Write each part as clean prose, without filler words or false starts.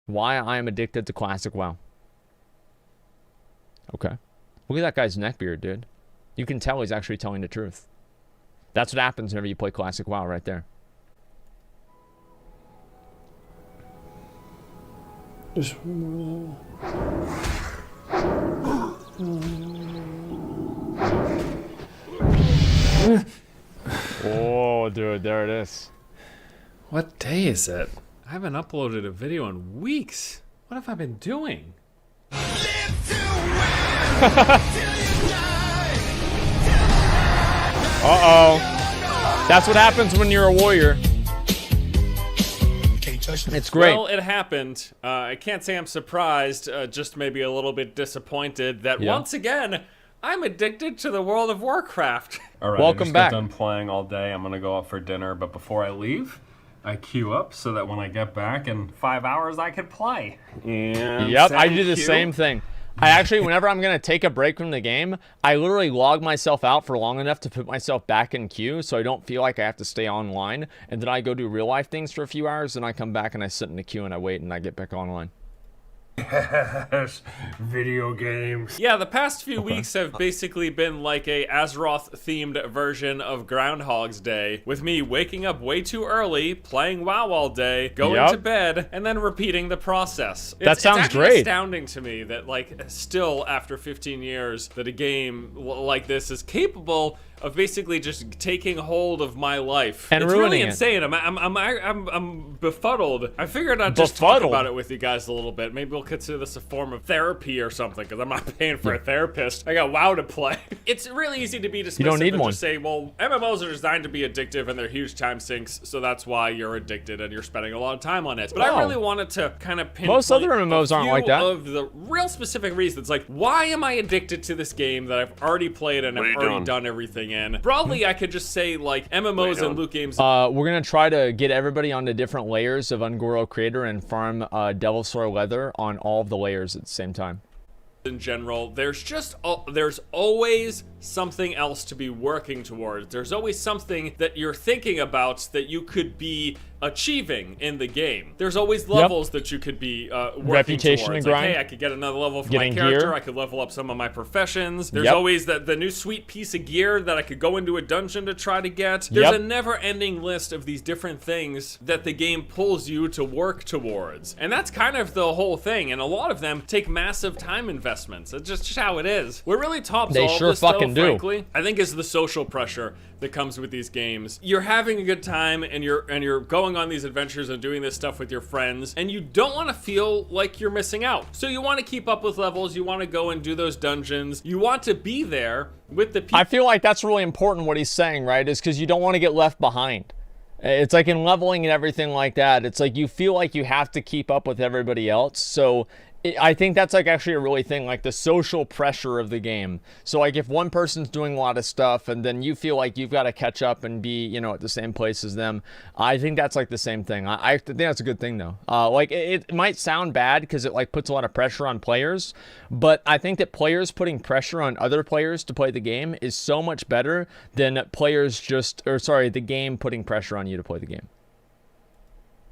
Why I am addicted to classic WoW. Okay. Look at that guy's neckbeard, dude. You can tell he's actually telling the truth. That's what happens whenever you play classic WoW right there. Just one more. Oh, dude, there it is. What day is it? I haven't uploaded a video in weeks. What have I been doing? Uh-oh. That's what happens when you're a warrior. It's great. Well, it happened. I can't say I'm surprised, just maybe a little bit disappointed that once again, I'm addicted to the World of Warcraft. All right, Welcome back. I just got done playing all day. I'm gonna go out for dinner, but before I leave, I queue up so that when I get back in 5 hours, I can play. Yep, I do the same thing. I actually, whenever I'm going to take a break from the game, I literally log myself out for long enough to put myself back in queue so I don't feel like I have to stay online. And then I go do real life things for a few hours, and I come back and I sit in the queue and I wait and I get back online. Yes, video games. Yeah, the past few weeks have basically been like a Azeroth-themed version of Groundhog's Day, with me waking up way too early, playing WoW all day, going to bed, and then repeating the process. That sounds it's great. Astounding to me that, like, still after 15 years, that a game like this is capable of basically just taking hold of my life. And it's ruining really it. insane. I'm befuddled. I figured I'd just talk about it with you guys a little bit. Maybe we'll consider this a form of therapy or something, because I'm not paying for a therapist. I got WoW to play. It's really easy to be dismissive and just say, well, MMOs are designed to be addictive and they're huge time sinks, so that's why you're addicted and you're spending a lot of time on it. But I really wanted to kind of pinpoint most other MMOs aren't like that. of the real specific reasons. Like, why am I addicted to this game that I've already played and I've already done everything in? Broadly, I could just say, like, MMOs and loot games. We're going to try to get everybody onto different layers of Ungoro Crater and farm Devil Sword Leather on all of the layers at the same time. In general, there's always something else to be working towards. There's always something that you're thinking about that you could be achieving in the game. There's always levels that you could be working reputation towards. and Like, grind. hey, I could get another level for Getting my character. gear. I could level up some of my professions. There's always the new sweet piece of gear that I could go into a dungeon to try to get. There's a never-ending list of these different things that the game pulls you to work towards. And that's kind of the whole thing. And a lot of them take massive time investments. It's just how it is. What really tops all sure this, though, fucking do. frankly, I think is the social pressure that comes with these games. You're having a good time and you're going on these adventures and doing this stuff with your friends, and you don't want to feel like you're missing out. So you want to keep up with levels, you want to go and do those dungeons, you want to be there with the people. I feel like that's really important what he's saying, right? Is because you don't want to get left behind. It's like in leveling and everything like that, it's like you feel like you have to keep up with everybody else. So I think that's like actually a really thing, like the social pressure of the game. So like if one person's doing a lot of stuff and then you feel like you've got to catch up and be, you know, at the same place as them, I think that's like the same thing. I think that's a good thing though. Like it might sound bad because it like puts a lot of pressure on players, but I think that players putting pressure on other players to play the game is so much better than the game putting pressure on you to play the game.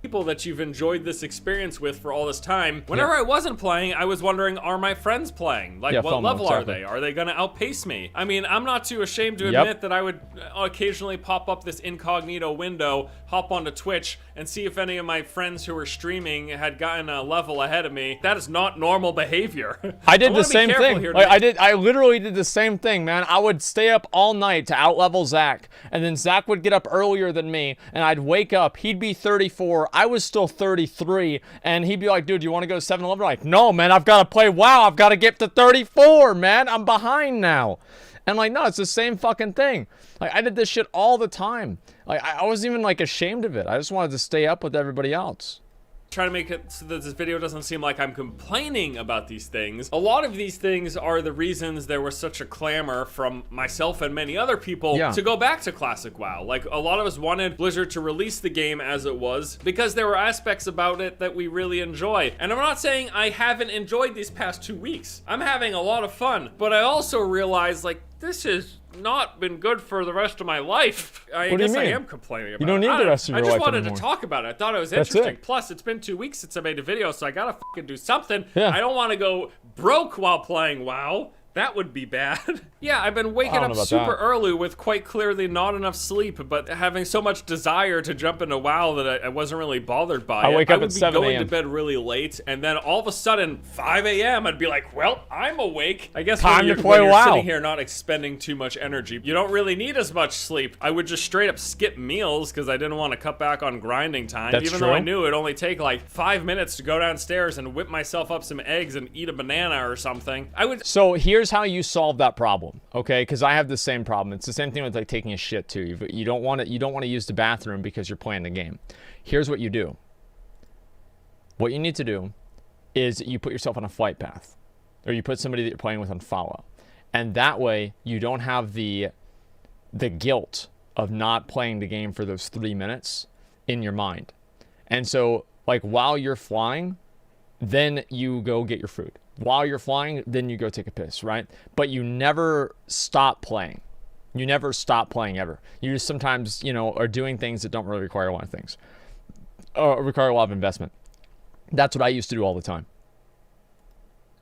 People that you've enjoyed this experience with for all this time. Whenever I wasn't playing, I was wondering, are my friends playing? Like, what FOMO, level are exactly. they? Are they gonna outpace me? I mean, I'm not too ashamed to admit that I would occasionally pop up this incognito window, hop onto Twitch, and see if any of my friends who were streaming had gotten a level ahead of me. That is not normal behavior. I did the same thing. Like, I literally did the same thing, man. I would stay up all night to outlevel Zach, and then Zach would get up earlier than me, and I'd wake up. He'd be 34. I was still 33, and he'd be like, dude, you want to go to 7-Eleven? Like, no, man, I've got to play WoW. I've got to get to 34, man. I'm behind now. And like, no, it's the same fucking thing. Like, I did this shit all the time. Like, I wasn't even like ashamed of it. I just wanted to stay up with everybody else. Try to make it so that this video doesn't seem like I'm complaining about these things. A lot of these things are the reasons there was such a clamor from myself and many other people to go back to Classic WoW. Like, a lot of us wanted Blizzard to release the game as it was because there were aspects about it that we really enjoy. And I'm not saying I haven't enjoyed these past 2 weeks. I'm having a lot of fun, but I also realized, like, this has not been good for the rest of my life. I What do you guess I mean? am complaining about it. You don't need the rest of your I just life wanted anymore. to talk about it. I thought it was That's interesting. it. Plus, it's been 2 weeks since I made a video, so I gotta fucking do something. Yeah. I don't want to go broke while playing WoW. That would be bad. Yeah, I've been waking I don't up know about super that. early with quite clearly not enough sleep, but having so much desire to jump into WoW that I wasn't really bothered by I it. wake up would at be 7 going a.m. to bed really late, and then all of a sudden, 5 a.m., I'd be like, well, I'm awake. I guess Time when to you're, play when you're WoW. sitting here not expending too much energy, you don't really need as much sleep. I would just straight up skip meals because I didn't want to cut back on grinding time, That's even though I true. knew it'd only take like 5 minutes to go downstairs and whip myself up some eggs and eat a banana or something. I would So here's how you solve that problem, okay? Because I have the same problem. It's the same thing with like taking a shit too. You don't want to use the bathroom because you're playing the game. Here's what you do. What you need to do is you put yourself on a flight path, or you put somebody that you're playing with on follow, and that way you don't have the guilt of not playing the game for those 3 minutes in your mind. And so like while you're flying, then you go get your food. While you're flying, then you go take a piss, right? But you never stop playing. You never stop playing ever. You just sometimes, are doing things that don't really require a lot of things. Require a lot of investment. That's what I used to do all the time.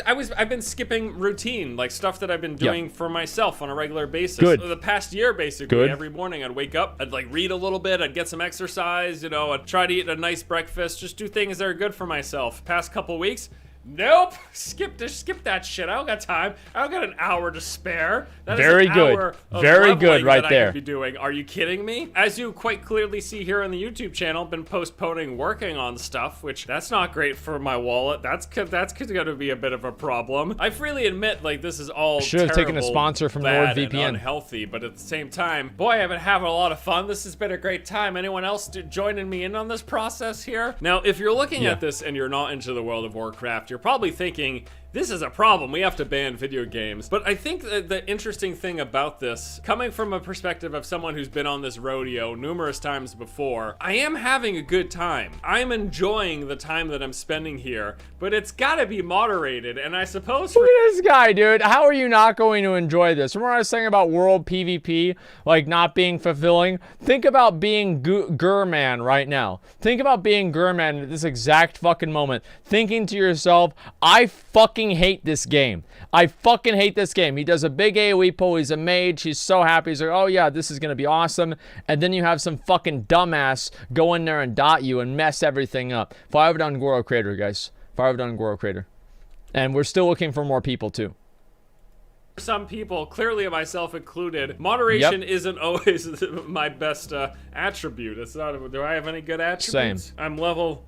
I've been skipping routine, like stuff that I've been doing for myself on a regular basis. Good. The past year, basically, Good. every morning I'd wake up, I'd like read a little bit, I'd get some exercise, I'd try to eat a nice breakfast, just do things that are good for myself. Past couple weeks, nope, skip that shit. I don't got time. I don't got an hour to spare. That is Very an good. hour of Very leveling good right that I there. could be doing. Are you kidding me? As you quite clearly see here on the YouTube channel, been postponing working on stuff, which that's not great for my wallet. That's going to be a bit of a problem. I freely admit, like, this is all Should have taken a terrible, sponsor from bad, and NordVPN. unhealthy, but at the same time, boy, I've been having a lot of fun. This has been a great time. Anyone else joining me in on this process here? Now, if you're looking at this and you're not into the World of Warcraft, you're probably thinking, this is a problem. We have to ban video games. But I think that the interesting thing about this, coming from a perspective of someone who's been on this rodeo numerous times before, I am having a good time. I'm enjoying the time that I'm spending here, but it's gotta be moderated. And I suppose Look at this guy, dude. How are you not going to enjoy this? Remember what I was saying about world PvP, like not being fulfilling? Think about being Gurman right now. Think about being Gurman at this exact fucking moment. Thinking to yourself, I fucking hate this game. I fucking hate this game. He does a big AoE pull. He's a mage. He's so happy. He's like, oh yeah, this is going to be awesome. And then you have some fucking dumbass go in there and dot you and mess everything up. Fire down Goro Crater, guys. Fire down Goro Crater. And we're still looking for more people too. some people, clearly myself included, moderation isn't always my best attribute. It's not. Do I have any good attributes? Same. I'm level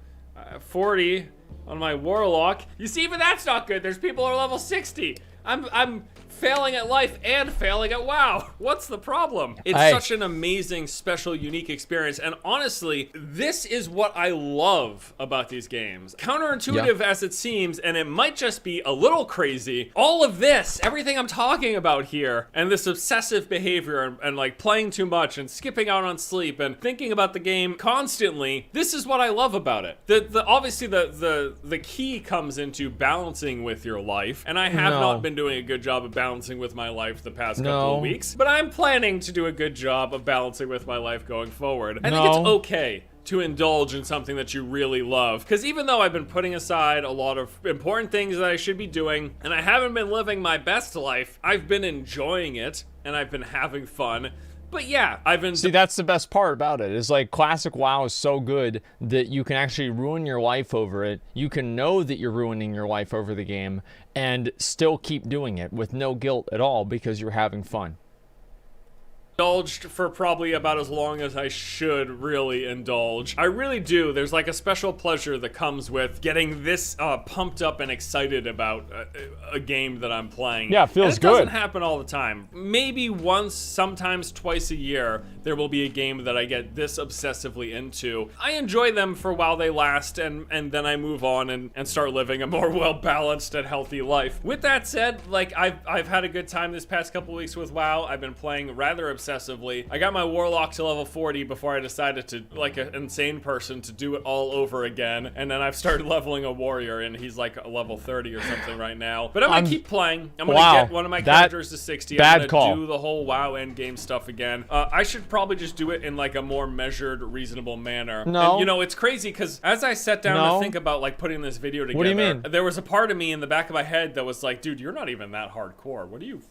40 on my warlock. You see, even that's not good. There's people who are level 60. I'm failing at life and failing at WoW. What's the problem? It's such an amazing, special, unique experience. And honestly, this is what I love about these games. Counterintuitive as it seems, and it might just be a little crazy, all of this, everything I'm talking about here, and this obsessive behavior and like playing too much and skipping out on sleep and thinking about the game constantly, this is what I love about it. Obviously the key comes into balancing with your life, and I have not been doing a good job of balancing with my life the past couple of weeks, but I'm planning to do a good job of balancing with my life going forward. I think it's okay to indulge in something that you really love, because even though I've been putting aside a lot of important things that I should be doing, and I haven't been living my best life, I've been enjoying it, and I've been having fun. But yeah, I've been... See, that's the best part about it, is like classic WoW is so good that you can actually ruin your life over it. You can know that you're ruining your life over the game and still keep doing it with no guilt at all because you're having fun. Indulged for probably about as long as I should really indulge. I really do. There's like a special pleasure that comes with getting this pumped up and excited about a game that I'm playing. Yeah, it feels good. It doesn't happen all the time. Maybe once, sometimes twice a year, there will be a game that I get this obsessively into. I enjoy them for while they last, and then I move on and start living a more well-balanced and healthy life. With that said, like I've had a good time this past couple weeks with WoW. I've been playing rather obsessively obsessively. I got my warlock to level 40 before I decided to, like an insane person, to do it all over again. And then I've started leveling a warrior, and he's like a level 30 or something right now. But I'm gonna keep playing. I'm gonna get one of my characters to 60. I'm gonna do the whole WoW endgame stuff again. I should probably just do it in like a more measured, reasonable manner. No. And, you know, it's crazy because as I sat down to think about like putting this video together, what do you mean? There was a part of me in the back of my head that was like, dude, you're not even that hardcore. What are you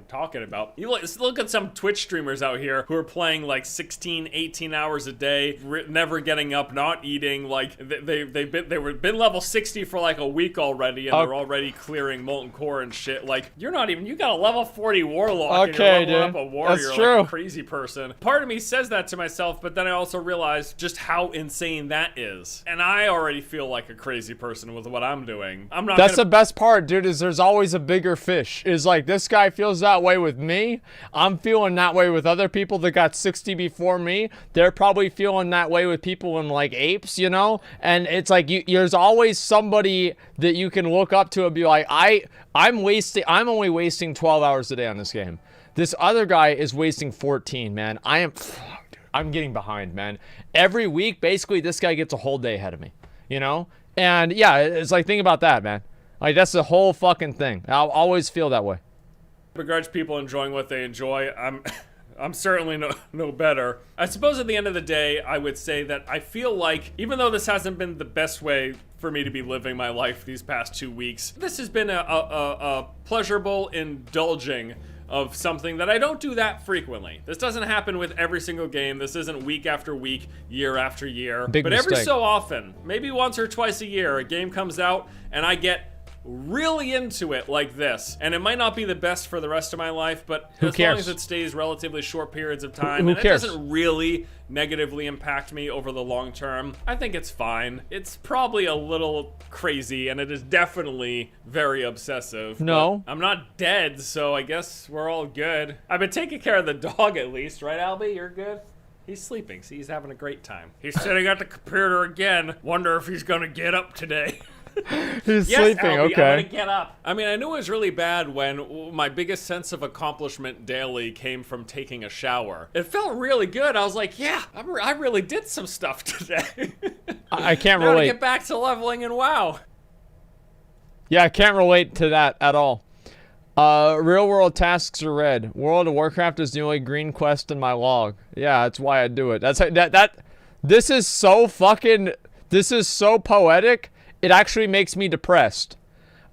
talking about? You look at some Twitch streamers out here who are playing like 16, 18 hours a day, never getting up, not eating. Like they've been level 60 for like a week already, and they're already clearing molten core and shit. Like you got a level 40 warlock, and you're leveling up a warrior. That's true. Like a crazy person. Part of me says that to myself, but then I also realize just how insane that is, and I already feel like a crazy person with what I'm doing. I'm not. That's the best part, dude. Is there's always a bigger fish. Is like this guy feels that way with me. I'm feeling that way with other people that got 60 before me. They're probably feeling that way with people in like apes, you know? And it's like there's always somebody that you can look up to and be like, I'm only wasting 12 hours a day on this game. This other guy is wasting 14, man. I'm getting behind, man. Every week, basically, this guy gets a whole day ahead of me, you know? And yeah, it's like, think about that, man. Like, that's the whole fucking thing. I'll always feel that way. Begrudge people enjoying what they enjoy. I'm certainly no better. I suppose at the end of the day, I would say that I feel like, even though this hasn't been the best way for me to be living my life these past 2 weeks, this has been a pleasurable indulging of something that I don't do that frequently. This doesn't happen with every single game. This isn't week after week, year after year. But every so often, maybe once or twice a year, a game comes out and I get really into it like this, and it might not be the best for the rest of my life, but as long as it stays relatively short periods of time, and it doesn't really negatively impact me over the long term, I think it's fine. It's probably a little crazy, and it is definitely very obsessive. No, I'm not dead, so I guess we're all good. I've been taking care of the dog at least, right, Albie? You're good? He's sleeping. See, he's having a great time. He's sitting at the computer again. Wonder if he's gonna get up today. He's sleeping, Albie, okay. I'm gonna get up. I mean, I knew it was really bad when my biggest sense of accomplishment daily came from taking a shower. It felt really good. I was like, yeah, I really did some stuff today. I can't now relate. To get back to leveling in WoW. Yeah, I can't relate to that at all. Real world tasks are red. World of Warcraft is the only green quest in my log. Yeah, that's why I do it. This is so poetic. It actually makes me depressed.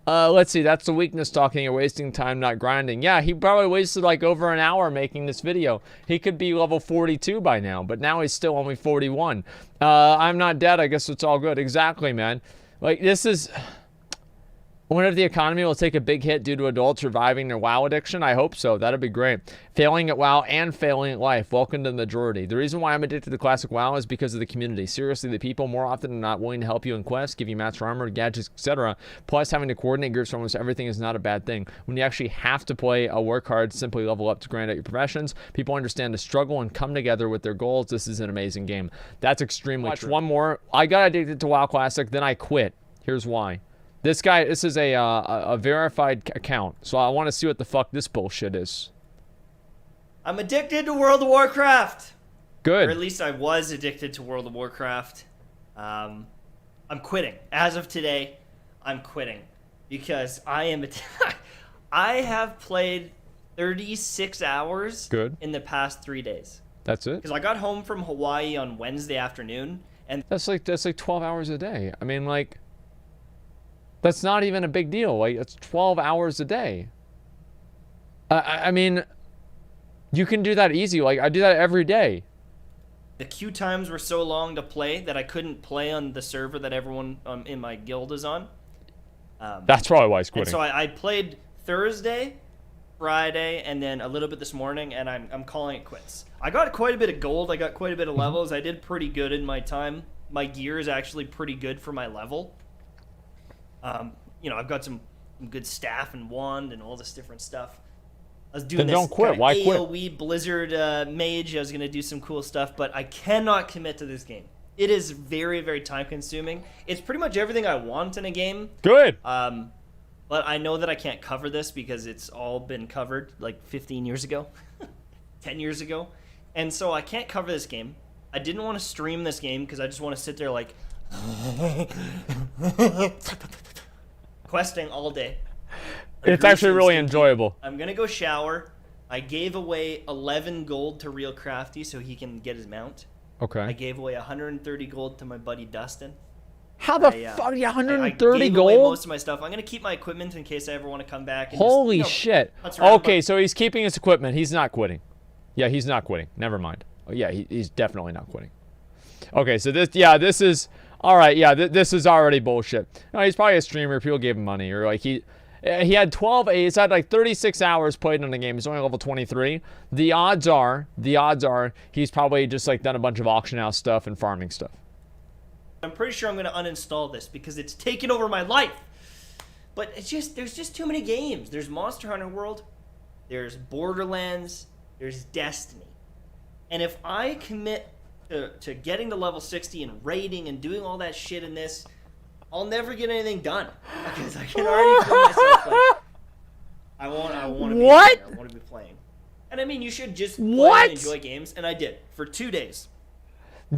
Let's see, that's the weakness talking. You're wasting time, not grinding. Yeah, he probably wasted like over an hour making this video. He could be level 42 by now, but now he's still only 41. I'm not dead. I guess it's all good. Exactly, man. Like, this is... I wonder if the economy will take a big hit due to adults reviving their WoW addiction. I hope so. That'd be great. Failing at WoW and failing at life. Welcome to the majority. The reason why I'm addicted to classic WoW is because of the community. Seriously, the people more often than not willing to help you in quests, give you master armor, gadgets, etc. Plus, having to coordinate groups for almost everything is not a bad thing. When you actually have to play or work hard, simply level up to grind out your professions, people understand the struggle and come together with their goals. This is an amazing game. That's extremely true. One more. I got addicted to WoW Classic, then I quit. Here's why. This is a verified account, so I want to see what the fuck this bullshit is. I'm addicted to World of Warcraft. Good. Or at least I was addicted to World of Warcraft. I'm quitting. As of today, I'm quitting. Because I have played 36 hours in the past 3 days. That's it? Because I got home from Hawaii on Wednesday afternoon, and that's like 12 hours a day. I mean, like... That's not even a big deal. Like, it's 12 hours a day. I mean, you can do that easy. Like, I do that every day. The queue times were so long to play that I couldn't play on the server that everyone in my guild is on. That's probably why he's quitting. And so I played Thursday, Friday, and then a little bit this morning, and I'm calling it quits. I got quite a bit of gold. I got quite a bit of levels. I did pretty good in my time. My gear is actually pretty good for my level. You know, I've got some good staff and wand and all this different stuff. I was doing then don't quit. Why AoE quit? Blizzard mage. I was going to do some cool stuff, but I cannot commit to this game. It is very, very time consuming. It's pretty much everything I want in a game. Good. But I know that I can't cover this because it's all been covered like 15 years ago. 10 years ago. And so I can't cover this game. I didn't want to stream this game because I just want to sit there like questing all day. It's actually really enjoyable. I'm going to go shower. I gave away 11 gold to Real Crafty so he can get his mount. Okay. I gave away 130 gold to my buddy Dustin. How the fuck? 130 I gave gold? away most of my stuff. I'm going to keep my equipment in case I ever want to come back. And Holy just, shit. putz around, Okay, but- so he's keeping his equipment. He's not quitting. Yeah, he's not quitting. Never mind. Oh, yeah, he's definitely not quitting. Okay, so this is... All right, yeah, this is already bullshit. No, he's probably a streamer. People gave him money. Or like he had 12... He's had like 36 hours played in the game. He's only level 23. The odds are he's probably just like done a bunch of auction house stuff and farming stuff. I'm pretty sure I'm going to uninstall this because it's taken over my life. But there's just too many games. There's Monster Hunter World, there's Borderlands, there's Destiny. And if I commit to getting to level 60 and raiding and doing all that shit in this, I'll never get anything done. Because I can already feel myself like, I want to be What? there. I want to be playing. And I mean, you should just play What? and enjoy games. And I did for 2 days.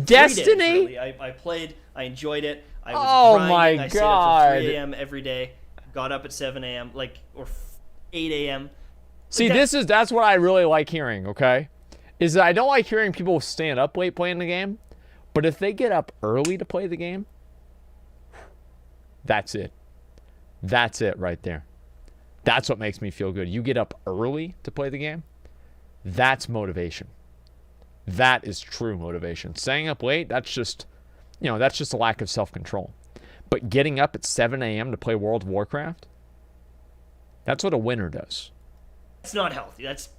Destiny? 3 days, really. I played. I enjoyed it. I was Oh grinding. my I stayed up God. till 3 a.m. every day. Got up at 7 a.m. or 8 a.m. See, that's what I really like hearing, okay? Is that I don't like hearing people stand up late playing the game, but if they get up early to play the game, that's it. That's it right there. That's what makes me feel good. You get up early to play the game, that's motivation. That is true motivation. Staying up late, that's just a lack of self-control. But getting up at 7 a.m. to play World of Warcraft, that's what a winner does. It's not healthy. That's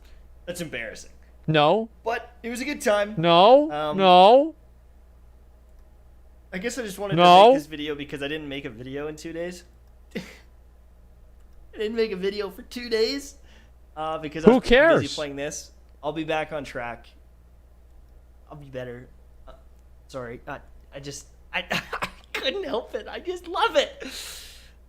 embarrassing. No. But it was a good time. No. No. I guess I just wanted No. to make this video because I didn't make a video in 2 days. I didn't make a video for 2 days because I Who was cares? busy playing this. I'll be back on track. I'll be better. Sorry. I couldn't help it. I just love it.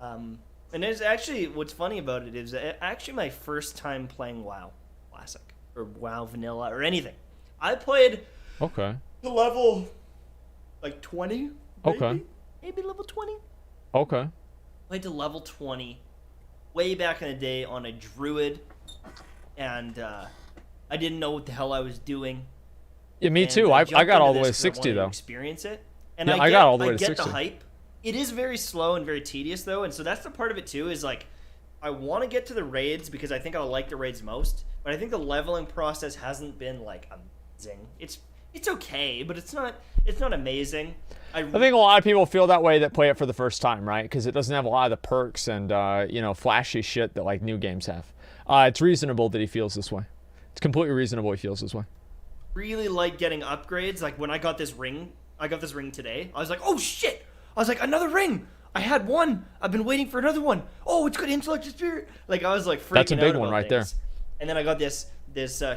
And it's actually, what's funny about it is actually my first time playing WoW Classic or WoW Vanilla or anything. I played Okay. to level like 20. Maybe? Okay. Maybe level 20. Okay. Played to level 20 way back in the day on a druid, and I didn't know what the hell I was doing. Yeah, me And too. I jumped got all into the way to this 'cause I 60 wanted to though. experience it. And Yeah, I got all the way to get 60. the hype. It is very slow and very tedious though, and so that's the part of it too. Is like, I want to get to the raids because I think I'll like the raids most. But I think the leveling process hasn't been like amazing. It's okay, but it's not amazing. I think a lot of people feel that way that play it for the first time, right? Because it doesn't have a lot of the perks and flashy shit that like new games have. It's reasonable that he feels this way. It's completely reasonable he feels this way. Really like getting upgrades. Like when I got this ring today. I was like, oh shit! I was like, another ring. I had one. I've been waiting for another one. Oh, it's got intellect and spirit. Like I was like freaking out. That's a big one about right things. there. And then I got this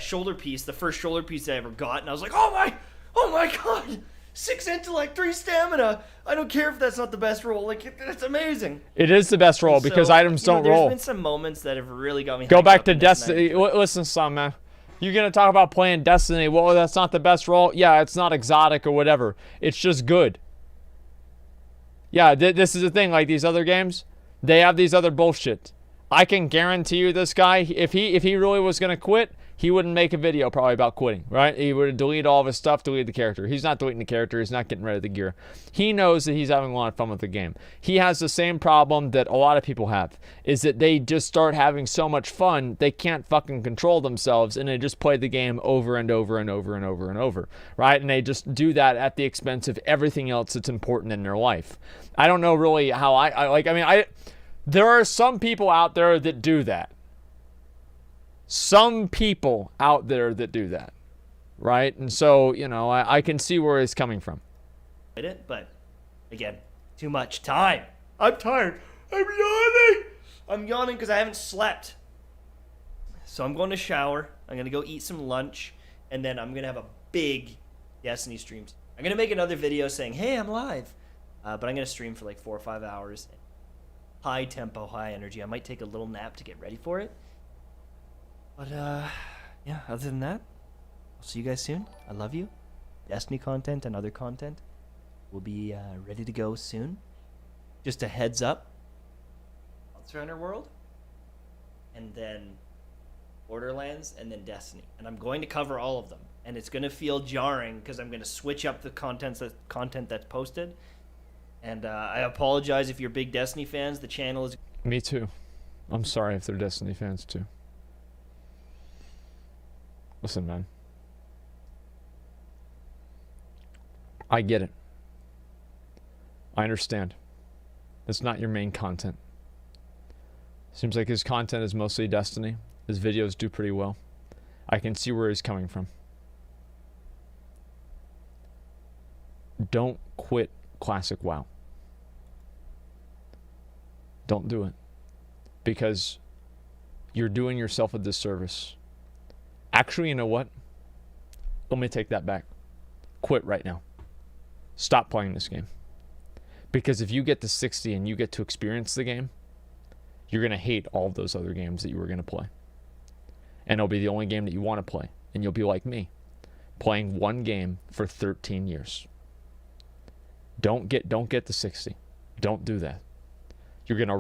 shoulder piece, the first shoulder piece I ever got, and I was like, oh my god, 6 intellect, 3 stamina. I don't care if that's not the best roll. Like that's amazing. It is the best roll because So, items don't roll. There's been some moments that have really got me. Go hyped back up to in this Destiny. night. Listen, son, man. You're going to talk about playing Destiny. Well, that's not the best role. Yeah, it's not exotic or whatever. It's just good. Yeah, this is the thing. Like these other games, they have these other bullshit. I can guarantee you this guy, if he really was going to quit, he wouldn't make a video probably about quitting, right? He would delete all of his stuff, delete the character. He's not deleting the character. He's not getting rid of the gear. He knows that he's having a lot of fun with the game. He has the same problem that a lot of people have, is that they just start having so much fun, they can't fucking control themselves, and they just play the game over and over and over and over and over, right? And they just do that at the expense of everything else that's important in their life. I don't know really how there are some people out there that do that. Some people out there that do that, right? And so, I can see where he's coming from. But again, too much time. I'm tired. I'm yawning because I haven't slept. So I'm going to shower. I'm going to go eat some lunch, and then I'm going to have a big Destiny stream. I'm going to make another video saying, hey, I'm live. But I'm going to stream for like 4 or 5 hours. High tempo, high energy. I might take a little nap to get ready for it. But, yeah, other than that, I'll see you guys soon. I love you. Destiny content and other content will be ready to go soon. Just a heads up. Monster Hunter World, and then Borderlands, and then Destiny. And I'm going to cover all of them. And it's going to feel jarring because I'm going to switch up the content that's posted. And I apologize if you're big Destiny fans. The channel is... Me too. I'm sorry if they're Destiny fans too. Listen, man. I get it. I understand. It's not your main content. Seems like his content is mostly Destiny. His videos do pretty well. I can see where he's coming from. Don't quit Classic WoW. Don't do it. Because you're doing yourself a disservice. Actually, you know what? Let me take that back. Quit right now. Stop playing this game. Because if you get to 60 and you get to experience the game, you're going to hate all of those other games that you were going to play. And it'll be the only game that you want to play. And you'll be like me, playing one game for 13 years. Don't get to 60. Don't do that. You're going to